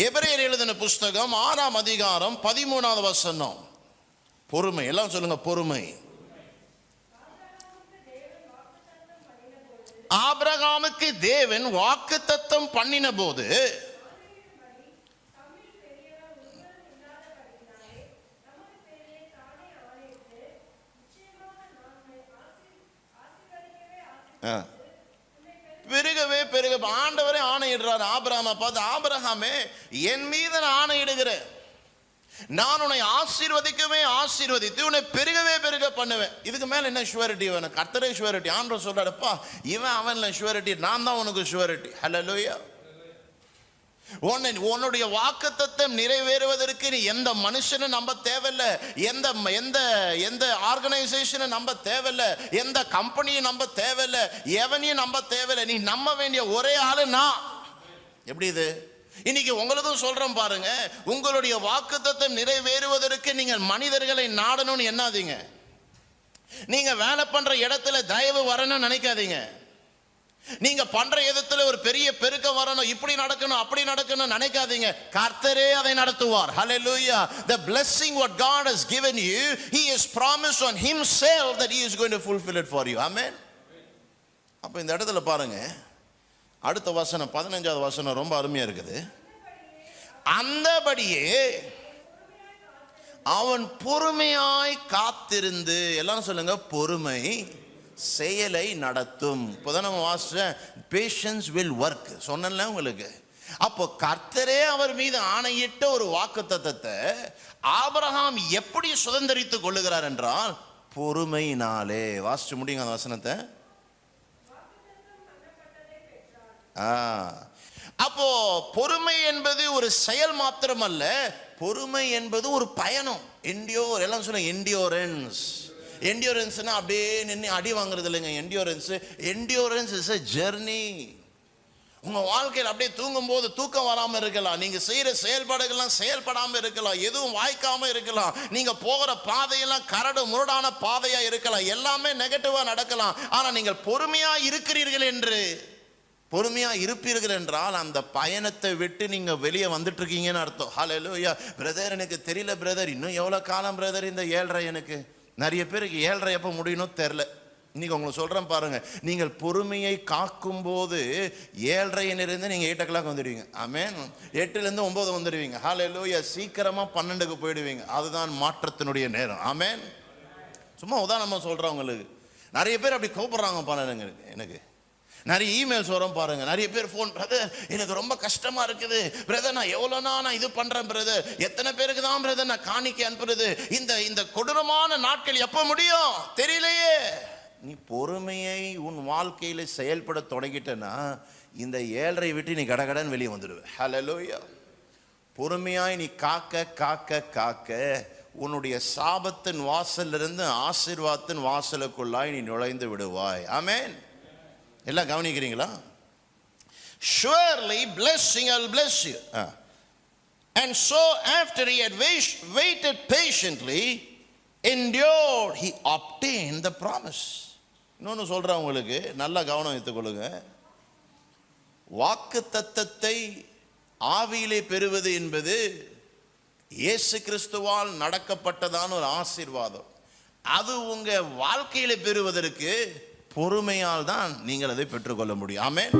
எபிரேயர் எழுதின புஸ்தகம் 6ஆம் அதிகாரம் 13வது வசனம். பொறுமை, எல்லாம் சொல்லுங்க, பொறுமை. ஆபிரகாமுக்கு தேவன் வாக்குத்தத்தம் பண்ணின போது பெருகவே பெருக. ஆண்டவரே ஆணையிடுறார் ஆபிரகாமை பார்த்து, ஆபிரகாமே என் மீது நான் ஆணையிடுகிறேன், நான் உன்னை ஆசீர்வதிக்கவே ஆசீர்வதித்து உன்னை பெருகவே பெருக பண்ணுவேன். இதுக்கு மேல என்ன ஷுவரிட்டி வேணும்? கர்த்தரே ஷுவரிட்டி. ஆண்டவர் சொல்றாருப்பா, இவன் அவன்ல ஷுவரிட்டி, நான் தான் உனக்கு ஷுவரிட்டி. ஹல்லேலூயா. உன்னுடைய வாக்குத்தத்தம் நிறைவேறுவதற்கு நீ எந்த மனுஷனை நம்ப தேவையில்லை, எந்த எந்த எந்த ஆர்கனைசேஷனை நம்ப தேவையில்லை, எந்த கம்பெனியை நம்ப தேவையில்லை, எவனையும் நம்ப தேவையில்லை. நீ நம்ப வேண்டிய ஒரே ஆளு நான். எப்படி இது? இன்னைக்கு உங்களுக்கும் சொல்றேன் பாருங்க, உங்களுடைய வாக்குத்தத்தம் நிறைவேறுவதற்கு நீங்கள் மனிதர்களை நாடணும்னு எண்ணாதீங்க. நீங்க வேலை பண்ற இடத்துல தயவு வரணும்னு நினைக்காதீங்க. நீங்க பண்ற இடத்துல ஒரு பெரிய பெருக்கம் வரணும், இப்படி நடக்கணும் அப்படி நடக்கணும் நினைக்காதீங்க. கர்த்தரே அதை நடத்துவார். Hallelujah. The blessing what God has given you, he has promised on himself that he is going to fulfill it for you. Amen. அப்ப இந்த இடத்துல பாருங்க, அடுத்த வசனம் 15வது வசனம் ரொம்ப அருமையா இருக்குது. அந்தபடியே அவன் பொறுமையாய் காத்திருந்து, எல்லாரும் சொல்லுங்க, பொறுமை செயலை நடத்தும். இப்போதான் நம்ம வாசிச்சேன், பேஷன்ஸ் வில் ஒர்க் சொன்னேன்ல உங்களுக்கு. அப்போ கர்த்தரே அவர் மீது ஆணையிட்ட ஒரு வாக்குத்தத்தத்தை ஆபிரகாம் எப்படி சுதந்தரித்துக் கொள்ளுகிறார் என்றால் பொறுமையினாலே. வாசிச்சு முடியுங்க அந்த வசனத்தை. அப்போ பொறுமை என்பது ஒரு செயல் மாத்திரம் அல்ல, பொறுமை என்பது ஒரு பயணம். என்டியோர், எல்லாம் சொல்லுங்க, என்டியோரன்ஸ். என்டியோரன்ஸ்னா அப்படியே நின்று அடி வாங்குறது இல்லைங்க. என்டியோரன்ஸ் இஸ் எ ஜெர்னி. உங்க வாழ்க்கையில் அப்படியே தூங்கும் போது தூக்கம் வராமல் இருக்கலாம், நீங்க செய்யற செயல்பாடுகள்லாம் செயல்படாமல் இருக்கலாம், எதுவும் வாய்க்காம இருக்கலாம், நீங்க போகிற பாதையெல்லாம் கரடு முரடான பாதையா இருக்கலாம், எல்லாமே நெகட்டிவா நடக்கலாம். ஆனா நீங்கள் பொறுமையா இருக்கிறீர்கள் என்று, பொறுமையா இருப்பீர்கள் என்றால் அந்த பயணத்தை விட்டு நீங்க வெளியே வந்துட்டு இருக்கீங்கன்னு அர்த்தம். ஹல்லேலூயா. பிரதர் எனக்கு தெரியல பிரதர், இன்னும் எவ்வளவு காலம் பிரதர் இந்த 7:30? எனக்கு நிறைய பேருக்கு 7:30 எப்போ முடியணும் தெரில. இன்னைக்கு உங்களுக்கு சொல்றேன் பாருங்க, நீங்கள் பொறுமையை காக்கும் போது 7:30 நீங்க 8 o'clock வந்துடுவீங்க. ஆமென். 8லேருந்து 9 வந்துடுவீங்க. ஹல்லேலூயா. சீக்கிரமா 12க்கு போயிடுவீங்க. அதுதான் மாற்றத்தினுடைய நேரம். ஆமென். சும்மா உதாரணமா சொல்றேன் உங்களுக்கு. நிறைய பேர் அப்படி கூப்பிடுறாங்க பாருங்க, எனக்கு நிறைய இமெயில்ஸ் வரும் பாருங்க. நிறைய பேர் ஃபோன், பிரதர் எனக்கு ரொம்ப கஷ்டமா இருக்குது பிரதர், நான் எவ்வளோனா நான் இது பண்றேன் பிரதர், எத்தனை பேருக்கு தான் பிரதர் நான் காணிக்கை அனுப்புறது, இந்த கொடூரமான நாட்கள் எப்போ முடியும் தெரியலையே. நீ பொறுமையை உன் வாழ்க்கையில செயல்பட தொடங்கிட்டனா இந்த 7:30 விட்டு நீ கடகடன் வெளியே வந்துடுவ. ஹல்லேலூயா. பொறுமையாய் நீ காக்க காக்க காக்க உன்னுடைய சாபத்தின் வாசலிருந்து ஆசீர்வாதத்தின் வாசலுக்குள்ளாய் நீ நுழைந்து விடுவாய். ஆமென். எல்லாம் கவனிக்கிறீங்களா? Surely blessing I'll bless you. And so after he had waited patiently, endured, he obtained the promise. இன்னொன்று சொல்றேன் உங்களுக்கு, நல்லா கவனம் வைத்துக் கொள்ளுங்க. வாக்குத்தத்தத்தை ஆவியிலே பெறுவது என்பது இயேசு கிறிஸ்துவால் நடக்கப்பட்டதான ஒரு ஆசீர்வாதம். அது உங்க வாழ்க்கையில பெறுவதற்கு பொறுமையால் தான் நீங்கள் அதை பெற்றுக்கொள்ள முடியும். ஆமென்.